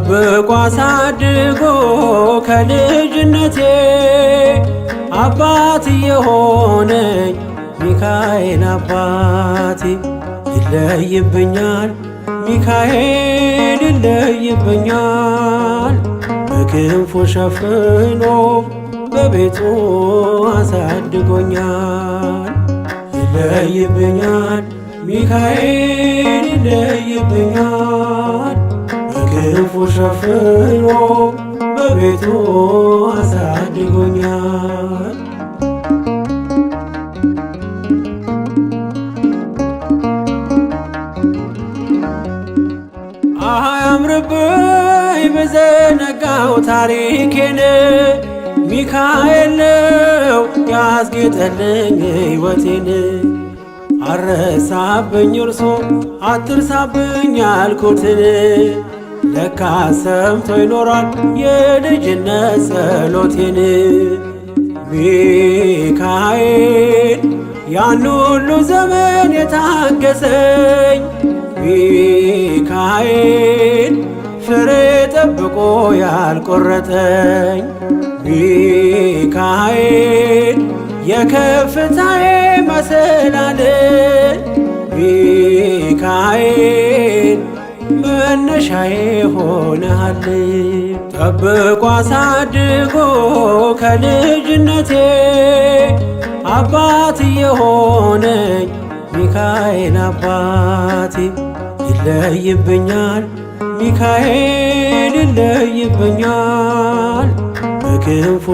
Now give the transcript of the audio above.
ጠብቆ አሳድጎ ከልጅነቴ አባት የሆነኝ ሚካኤል አባቴ ይለይብኛል ሚካኤል ይለይብኛል። በክንፉ ሸፍኖ በቤቱ አሳድጎኛል። ይለይብኛል ሚካኤል ይለይብኛል። በክንፉ ሸፍኖ በቤቱ አሳድጎኛል። አያምርብኝ በዘነጋው ታሪኬን ሚካኤል ነው ያስጌጠልኝ ሕይወቴን። አረሳብኝ እርሶ አትርሳብኝ ያልኩትን ለካ ሰምቶ ይኖራል የልጅነት ጸሎቴን። ሚካኤል ያን ሁሉ ዘመን የታገሰኝ ሚካኤል ፍሬ ጠብቆ ያልቆረጠኝ ሚካኤል የከፍታዬ መሰላል ሚካኤል መነሻዬ ሆነሃል። ጠብቆ አሳድጎ ከልጅነቴ አባት የሆነኝ ሚካኤል አባቴ ይለይብኛል ሚካኤል ይለይብኛል። በክንፉ